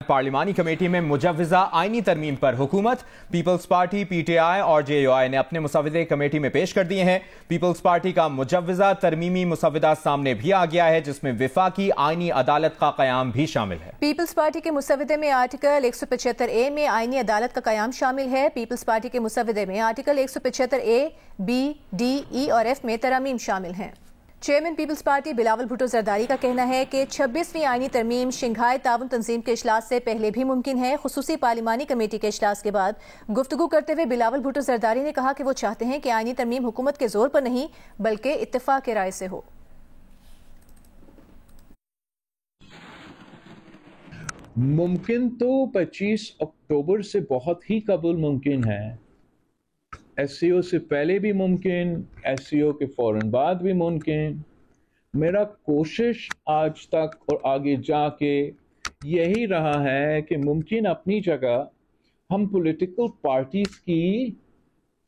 پارلیمانی کمیٹی میں مجوزہ آئینی ترمیم پر حکومت، peoples party, P T I اور جے یو آئی نے اپنے مسودے کمیٹی میں پیش کر دیے ہیں۔ پیپلز پارٹی کا مجوزہ ترمیمی مسودہ سامنے بھی آ گیا ہے، جس میں وفاقی آئینی عدالت کا قیام بھی شامل ہے۔ پیپلز پارٹی کے مسودے میں آرٹیکل 175A میں آئینی عدالت کا قیام شامل ہے۔ پیپلز پارٹی کے مسودے میں article 175A، B، D، E اور F میں ترامیم شامل ہیں۔ Chairman Peoples party Bilawal Bhutto Zardari کا کہنا ہے کہ 26ویں آئینی ترمیم شنگھائی تعاون تنظیم کے اجلاس سے پہلے بھی ممکن ہے۔ خصوصی پارلیمانی کمیٹی کے اجلاس کے بعد گفتگو کرتے ہوئے بلاول بھٹو زرداری نے کہا کہ وہ چاہتے ہیں کہ آئینی ترمیم حکومت کے زور پر نہیں بلکہ اتفاق رائے سے ہو۔ ممکن تو 25 اکتوبر سے بہت ہی قبل ممکن ہے، ایس سی او سے پہلے بھی ممکن، ایس سی او کے فوراً بعد بھی ممکن۔ میرا کوشش آج تک اور آگے جا کے یہی رہا ہے کہ ممکن اپنی جگہ ہم پولیٹیکل پارٹیز کی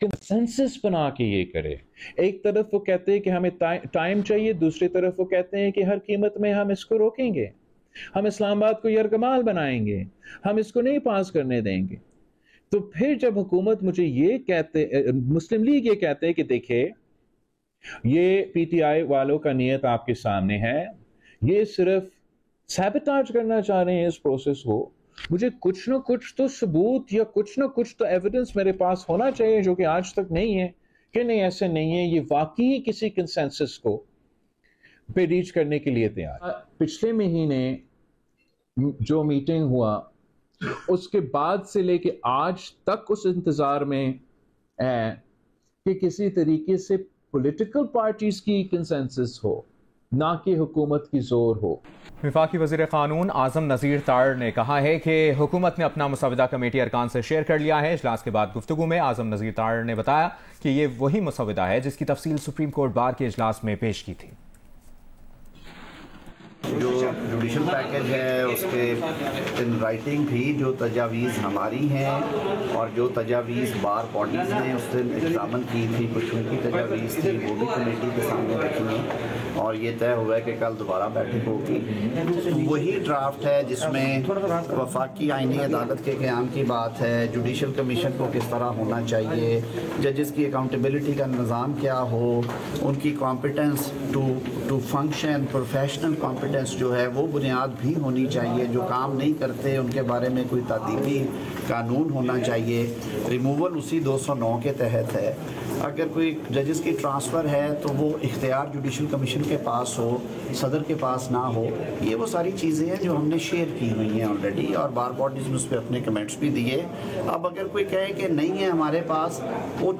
کنسنسس بنا کے یہ کرے۔ ایک طرف وہ کہتے ہیں کہ ہمیں ٹائم چاہیے، دوسری طرف وہ کہتے ہیں کہ ہر قیمت میں ہم اس کو روکیں گے، ہم اسلام آباد کو یرغمال بنائیں گے، ہم اس کو نہیں پاس کرنے دیں گے۔ تو پھر جب حکومت مجھے مسلم لیگ یہ کہتے ہیں کہ دیکھیں یہ پی ٹی آئی والوں کا نیت آپ کے سامنے ہے، یہ صرف سیبوٹاج کرنا چاہ رہے ہیں اس پروسیس کو، مجھے کچھ نہ کچھ تو ثبوت یا کچھ نہ کچھ تو ایویڈنس میرے پاس ہونا چاہیے، جو کہ آج تک نہیں ہے کہ نہیں ایسے نہیں ہے، یہ واقعی کسی کنسنسس کو پہ ریچ کرنے کے لیے تیار۔ پچھلے مہینے جو میٹنگ ہوا اس کے بعد سے لے کے آج تک اس انتظار میں ہے کہ کسی طریقے سے پولیٹیکل پارٹیز کی کنسنسس ہو، نہ کہ حکومت کی زور ہو۔ وفاقی وزیر قانون اعظم نذیر تاڑ نے کہا ہے کہ حکومت نے اپنا مسودہ کمیٹی ارکان سے شیئر کر لیا ہے۔ اجلاس کے بعد گفتگو میں اعظم نذیر تاڑ نے بتایا کہ یہ وہی مسودہ ہے جس کی تفصیل سپریم کورٹ بار کے اجلاس میں پیش کی تھی۔ جو جوڈیشل پیکج ہے اس کے ان رائٹنگ بھی جو تجاویز ہماری ہیں اور جو تجاویز بار باڈیز نے اس دن ایگزامن کی تھی، کچھ ان کی تجاویز تھی، وہ بھی کمیٹی کے سامنے رکھی ہیں اور یہ طے ہوا ہے کہ کل دوبارہ بیٹھک ہوگی۔ وہی ڈرافٹ ہے جس میں وفاقی آئینی عدالت کے قیام کی بات ہے، جوڈیشل کمیشن کو کس طرح ہونا چاہیے، ججز کی اکاؤنٹیبلٹی کا نظام کیا ہو، ان کی competence to function, professional competence جو ہے وہ بنیاد بھی ہونی چاہیے، جو کام نہیں کرتے ان کے بارے میں کوئی تعدیبی قانون ہونا چاہیے۔ ریموول اسی 209 کے تحت ہے۔ اگر کوئی ججز کی ٹرانسفر ہے تو وہ اختیار جوڈیشل کمیشن کے پاس ہو، صدر کے پاس نہ ہو۔ یہ وہ ساری چیزیں ہیں جو ہم نے شیئر کی ہوئی ہیں آلریڈی اور بار باڈیز نے اس پہ اپنے کمنٹس بھی دیے۔ اب اگر کوئی کہے کہ نہیں ہے ہمارے پاس، وہ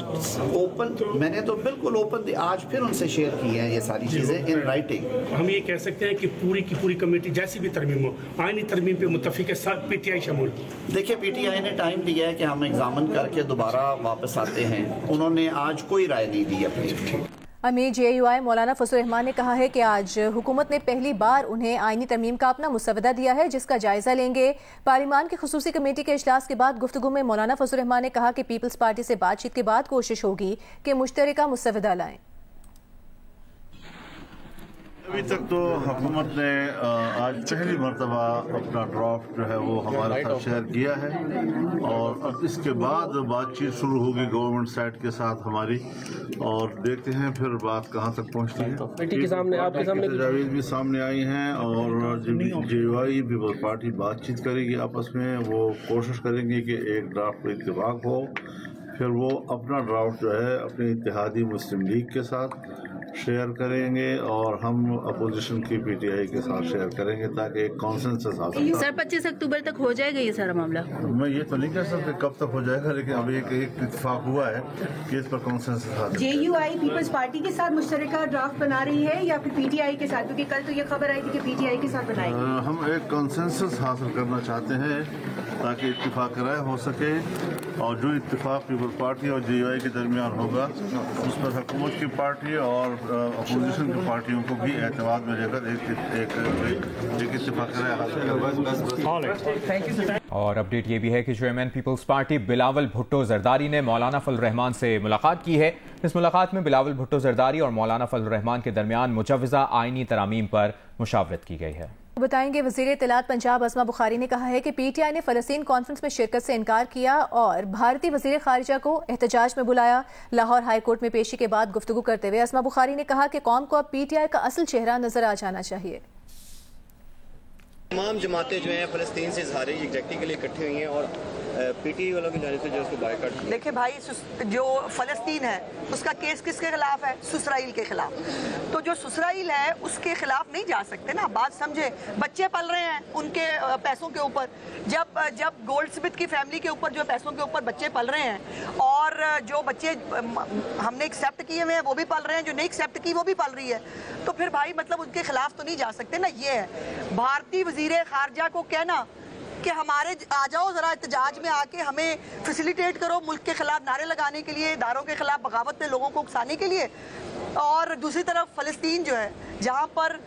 اوپن، میں نے تو بالکل اوپن آج پھر ان سے شیئر کی ہیں یہ ساری چیزیں ان رائٹنگ۔ ہم یہ کہہ سکتے ہیں کہ پوری کی پوری کمیٹی جیسی بھی ترمیم ہو، آئینی ترمیم پہ متفق ہے، ساتھ پی ٹی آئی شامل۔ دیکھیں پی ٹی آئی نے ٹائم دیا ہے کہ ہم ایگزامن کر کے دوبارہ واپس آتے ہیں، انہوں نے آج کوئی رائے نہیں دی اپنی۔ امیر جے یو آئی مولانا فضل الرحمان نے کہا ہے کہ آج حکومت نے پہلی بار انہیں آئینی ترمیم کا اپنا مسودہ دیا ہے جس کا جائزہ لیں گے۔ پارلیمان کی خصوصی کمیٹی کے اجلاس کے بعد گفتگو میں مولانا فضل الرحمان نے کہا کہ پیپلز پارٹی سے بات چیت کے بعد کوشش ہوگی کہ مشترکہ مسودہ لائیں۔ ابھی تک تو حکومت نے آج پہلی مرتبہ اپنا ڈرافٹ جو ہے وہ ہمارے ساتھ شیئر کیا ہے اور اب اس کے بعد بات چیت شروع ہوگی گورنمنٹ سائٹ کے ساتھ ہماری، اور دیکھتے ہیں پھر بات کہاں تک پہنچتی ہے۔ تجاویز بھی سامنے آئی ہیں اور J you I Peoples party بات چیت کرے گی آپس میں، وہ کوشش کریں گے کہ ایک ڈرافٹ پہ اتفاق ہو، پھر وہ اپنا ڈرافٹ جو ہے اپنے اتحادی مسلم لیگ کے ساتھ شیئر کریں گے اور ہم اپوزیشن کی پی ٹی آئی کے ساتھ شیئر کریں گے تاکہ ایک کانسنسس حاصل ہو۔ سر 25 اکتوبر تک ہو جائے گا یہ سارا معاملہ؟ میں یہ تو نہیں کہہ سکتا کب تک ہو جائے گا، لیکن ابھی ایک اتفاق ہوا ہے کہ اس پر کانسنسس حاصل۔ جے یو آئی پیپلز پارٹی کے ساتھ مشترکہ ڈرافٹ بنا رہی ہے یا پھر پی ٹی آئی کے ساتھ؟ کیونکہ کل تو یہ خبر آئی تھی کہ پی ٹی آئی کے ساتھ بنائے گی۔ ہم ایک کانسنسس حاصل کرنا چاہتے ہیں تاکہ اتفاق رائے ہو سکے، اور جو اتفاق پیپلز پارٹی اور جے یو آئی کے درمیان ہوگا اس پر حکومت کی پارٹی اور اپوزیشن کی پارٹیوں کو بھی اعتماد میں لے کر ایک اتفاق رائے حاصل۔ اور اپڈیٹ یہ بھی ہے کہ chairman Peoples party Bilawal Bhutto Zardari نے مولانا فضل الرحمان سے ملاقات کی ہے۔ اس ملاقات میں بلاول بھٹو زرداری اور مولانا فضل الرحمان کے درمیان مجوزہ آئینی ترامیم پر مشاورت کی گئی ہے۔ بتائیں گے وزیر اطلاعات پنجاب اسما بخاری نے کہا ہے کہ پی ٹی آئی نے فلسطین کانفرنس میں شرکت سے انکار کیا اور بھارتی وزیر خارجہ کو احتجاج میں بلایا۔ لاہور ہائی کورٹ میں پیشی کے بعد گفتگو کرتے ہوئے اسما بخاری نے کہا کہ قوم کو اب پی ٹی آئی کا اصل چہرہ نظر آ جانا چاہیے۔ تمام جماعتیں جو ہیں فلسطین سے اظہار یکجہتی کے لیے اکٹھی ہوئی ہیں اور پی ٹی آئی والوں کی جانب سے جو اس کو بائیکاٹ کیا۔ دیکھیں بھائی، جو فلسطین ہے اس کا کیس کس کے خلاف ہے؟ اسرائیل کے خلاف۔ تو جو اسرائیل ہے اس کے خلاف نہیں جا سکتے نا، بات سمجھے۔ بچے پل رہے ہیں ان کے پیسوں کے اوپر، جب گولڈ سمتھ کی فیملی کے اوپر جو پیسوں کے اوپر بچے پل رہے ہیں، اور جو بچے ہم نے ایکسیپٹ کیے ہوئے ہیں وہ بھی پل رہے ہیں، جو نہیں ایکسیپٹ کی وہ بھی پل رہی ہے، تو پھر بھائی مطلب ان کے خلاف تو نہیں جا سکتے نا۔ یہ ہے بھارتی وزیر خارجہ کو کہنا کہ ہمارے آ جاؤ ذرا احتجاج میں آ کے ہمیں فیسیلیٹیٹ کرو ملک کے خلاف نعرے لگانے کے لیے، اداروں کے خلاف بغاوت میں لوگوں کو اکسانے کے لیے، اور دوسری طرف فلسطین جو ہے جہاں پر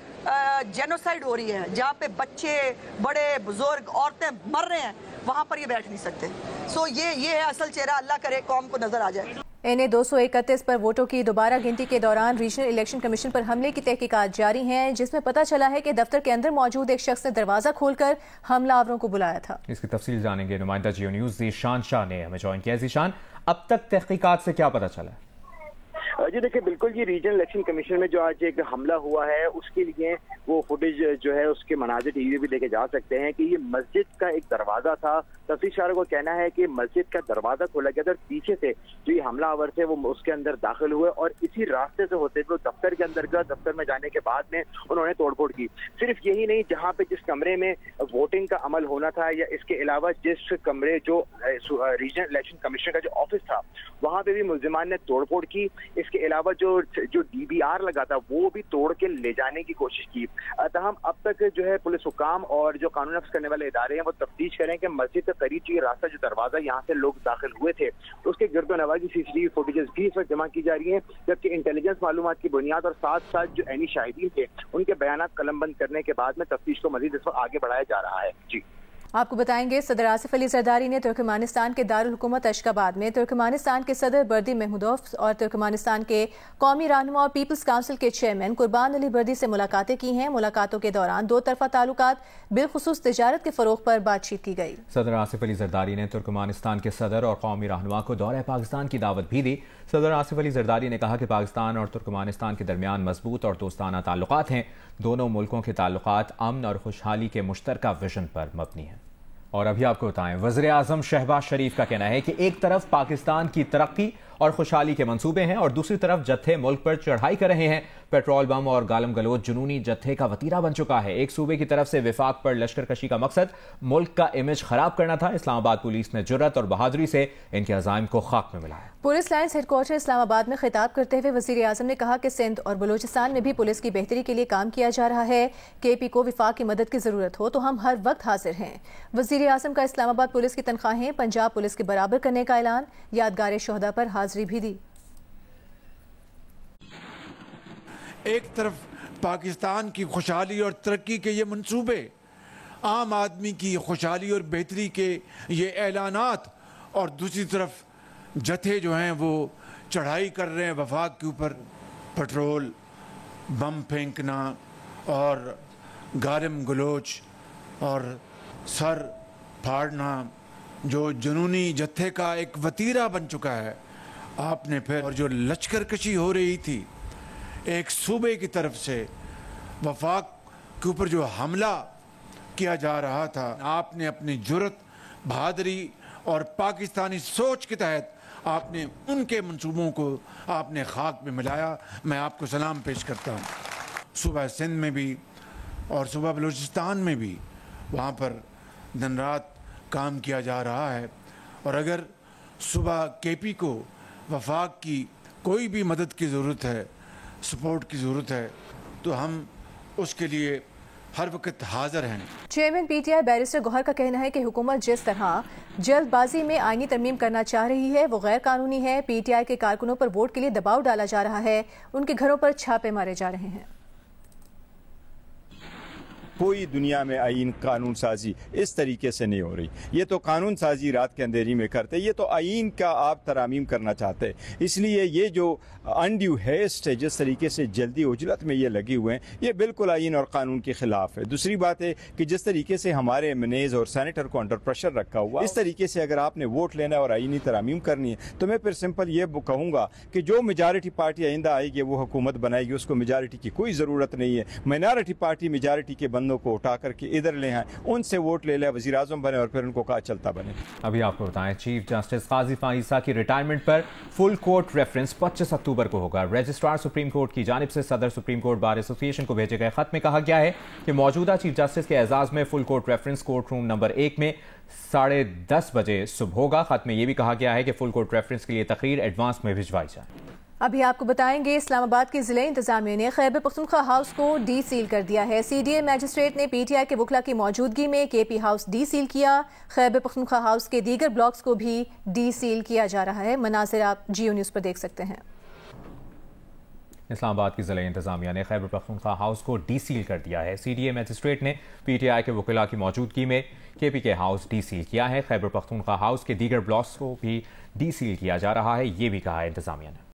جینوسائیڈ ہو رہی ہے، جہاں پہ بچے بڑے بزرگ عورتیں مر رہے ہیں، وہاں پر یہ بیٹھ نہیں سکتے۔ سو یہ ہے اصل چہرہ، اللہ کرے قوم کو نظر آ جائے۔ NA 231 پر ووٹوں کی دوبارہ گنتی کے دوران ریجنل الیکشن کمیشن پر حملے کی تحقیقات جاری ہیں، جس میں پتہ چلا ہے کہ دفتر کے اندر موجود ایک شخص نے دروازہ کھول کر حملہ آوروں کو بلایا تھا۔ اس کی تفصیل جانیں گے نمائندہ جیو نیوز ذیشان شاہ نے ہمیں جوائن کیا۔ ذیشان، اب تک تحقیقات سے کیا پتہ چلا ہے؟ جی دیکھیں، بالکل یہ ریجنل الیکشن کمیشن میں جو آج ایک حملہ ہوا ہے اس کے لیے وہ فوٹیج جو ہے اس کے مناظر ٹی وی بھی دیکھے جا سکتے ہیں کہ یہ مسجد کا ایک دروازہ تھا۔ تفتیش کاروں کو کہنا ہے کہ مسجد کا دروازہ کھولا گیا تھا اور پیچھے سے جو یہ حملہ آور تھے وہ اس کے اندر داخل ہوئے اور اسی راستے سے ہوتے ہوئے دفتر کے اندر گیا۔ دفتر میں جانے کے بعد میں انہوں نے توڑ پھوڑ کی۔ صرف یہی نہیں، جہاں پہ جس کمرے میں ووٹنگ کا عمل ہونا تھا یا اس کے علاوہ جس کمرے جو ریجنل الیکشن کمیشن کا جو آفس تھا وہاں پہ بھی ملزمان نے توڑ پھوڑ کی۔ اس کے علاوہ جو DBR لگا تھا وہ بھی توڑ کے لے جانے کی کوشش کی۔ تاہم اب تک جو ہے پولیس حکام اور جو قانون نافذ کرنے والے ادارے ہیں وہ تفتیش کریں کہ مسجد کے قریب جو راستہ جو دروازہ یہاں سے لوگ داخل ہوئے تھے اس کے گرد و نواح کی CCTV فوٹیجز بھی اس وقت جمع کی جا رہی ہیں، جبکہ انٹیلیجنس معلومات کی بنیاد اور ساتھ ساتھ جو عینی شاہدین تھے ان کے بیانات قلم بند کرنے کے بعد میں تفتیش کو مزید اس وقت آگے بڑھایا جا رہا ہے۔ جی آپ کو بتائیں گے صدر آصف علی زرداری نے ترکمانستان کے دارالحکومت اشخاباد میں ترکمانستان کے صدر بردی محمودوف اور ترکمانستان کے قومی رہنما اور پیپلز کونسل کے چیئرمین قربان علی بردی سے ملاقاتیں کی ہیں۔ ملاقاتوں کے دوران دو طرفہ تعلقات بالخصوص تجارت کے فروغ پر بات چیت کی گئی۔ صدر آصف علی زرداری نے ترکمانستان کے صدر اور قومی رہنما کو دورہ پاکستان کی دعوت بھی دی۔ صدر آصف علی زرداری نے کہا کہ پاکستان اور ترکمانستان کے درمیان مضبوط اور دوستانہ تعلقات ہیں۔ دونوں ملکوں کے تعلقات امن اور خوشحالی کے مشترکہ ویژن پر مبنی ہیں۔ اور ابھی آپ کو بتائیں، وزیر اعظم شہباز شریف کا کہنا ہے کہ ایک طرف پاکستان کی ترقی اور خوشحالی کے منصوبے ہیں اور دوسری طرف جتھے ملک پر چڑھائی کر رہے ہیں۔ پیٹرول بم اور گالم گلوچ جنونی جتھے کا وتیرہ بن چکا ہے۔ ایک صوبے کی طرف سے وفاق پر لشکر کشی کا مقصد ملک کا امیج خراب کرنا تھا۔ اسلام آباد پولیس نے جرأت اور بہادری سے ان کے عزائم کو خاک میں ملایا۔ پولیس لائنز ہیڈ کوارٹر اسلام آباد میں خطاب کرتے ہوئے وزیر اعظم نے کہا کہ سندھ اور بلوچستان میں بھی پولیس کی بہتری کے لیے کام کیا جا رہا ہے۔ KP کو وفاق کی مدد کی ضرورت ہو تو ہم ہر وقت حاضر ہیں۔ وزیر اعظم کا اسلام آباد پولیس کی تنخواہیں پنجاب پولیس کے برابر کرنے کا اعلان، یادگار شہداء پر حاضری بھی دی۔ ایک طرف پاکستان کی خوشحالی اور ترقی کے یہ منصوبے، عام آدمی کی خوشحالی اور بہتری کے یہ اعلانات، اور دوسری طرف جتھے جو ہیں وہ چڑھائی کر رہے ہیں وفاق کے اوپر، پٹرول بم پھینکنا اور گالم گلوچ اور سر پھاڑنا جو جنونی جتھے کا ایک وتیرہ بن چکا ہے۔ آپ نے پھر اور جو لشکر کشی ہو رہی تھی ایک صوبے کی طرف سے وفاق کے اوپر جو حملہ کیا جا رہا تھا، آپ نے اپنی جرأت، بہادری اور پاکستانی سوچ کے تحت آپ نے ان کے منصوبوں کو آپ نے خاک میں ملایا۔ میں آپ کو سلام پیش کرتا ہوں۔ صوبہ سندھ میں بھی اور صوبہ بلوچستان میں بھی وہاں پر دن رات کام کیا جا رہا ہے، اور اگر صوبہ KP کو وفاق کی کوئی بھی مدد کی ضرورت ہے، سپورٹ کی ضرورت ہے، تو ہم اس کے لیے ہر وقت حاضر ہیں۔ چیئرمین PTI بیرسٹر گوہر کا کہنا ہے کہ حکومت جس طرح جلد بازی میں آئینی ترمیم کرنا چاہ رہی ہے وہ غیر قانونی ہے۔ PTI کے کارکنوں پر ووٹ کے لیے دباؤ ڈالا جا رہا ہے، ان کے گھروں پر چھاپے مارے جا رہے ہیں۔ کوئی دنیا میں آئین قانون سازی اس طریقے سے نہیں ہو رہی. یہ تو قانون سازی رات کے اندھیری میں کرتے, یہ تو آئین کا آپ ترامیم کرنا چاہتے. اس لیے یہ جو انڈیو ہیسٹ ہے, جس طریقے سے جلدی اجلت میں یہ لگے ہوئے ہیں, یہ بالکل آئین اور قانون کے خلاف ہے. دوسری بات ہے کہ جس طریقے سے ہمارے منیز اور سینیٹر کو انڈر پریشر رکھا ہوا, اس طریقے سے اگر آپ نے ووٹ لینا ہے اور آئینی ترامیم کرنی ہے تو میں پھر سمپل یہ کہوں گا کہ جو میجارٹی پارٹی آئندہ آئے گی وہ حکومت بنائے گی, اس کو میجارٹی کی کوئی ضرورت نہیں ہے. مائنارٹی پارٹی میجارٹی کے بندوں کو اٹھا کر کے ادھر لے آئیں, ان سے ووٹ لے لیں, وزیر اعظم بنے اور پھر ان کو کہا چلتا بنے. ابھی آپ کو بتائیں, چیف جسٹس قاضی فائزہ کی ریٹائرمنٹ پر فل کورٹ ریفرنس 25 اکتوبر کو ہوگا. رجسٹرار سپریم کورٹ کی جانب سے صدر سپریم کورٹ بار ایسوسی ایشن کو بھیجے گئے خط میں کہا گیا ہے کہ موجودہ چیف جسٹس کے اعزاز میں full court reference court room number 1 میں 10:30 بجے صبح ہوگا. خط میں یہ بھی کہا گیا ہے کہ فل کورٹ ریفرنس کے لیے تقریر ایڈوانس میں بھجوائی جائے. ابھی آپ کو بتائیں گے, اسلام آباد کی ضلع انتظامیہ نے خیبر پختونخوا ہاؤس کو ڈی سیل کر دیا ہے. سی ڈی اے میجسٹریٹ نے پی ٹی آئی کے وکلا کی موجودگی میں کے پی ہاؤس ڈی سیل کیا. خیبر پختونخوا ہاؤس کے دیگر بلاکس کو بھی ڈی سیل کیا جا رہا ہے. مناظر آپ جیو نیوز پر دیکھ سکتے ہیں. اسلام آباد کی ضلع انتظامیہ نے خیبر پختونخوا ہاؤس کو ڈی سیل کر دیا ہے. سی ڈی اے میجسٹریٹ نے پی ٹی آئی کے وکلاء کی موجودگی میں کے پی کے ہاؤس ڈی سیل کیا ہے. خیبر پختونخوا ہاؤس کے دیگر بلاکس کو بھی ڈی سیل کیا جا رہا ہے, یہ بھی کہا ہے انتظامیہ نے.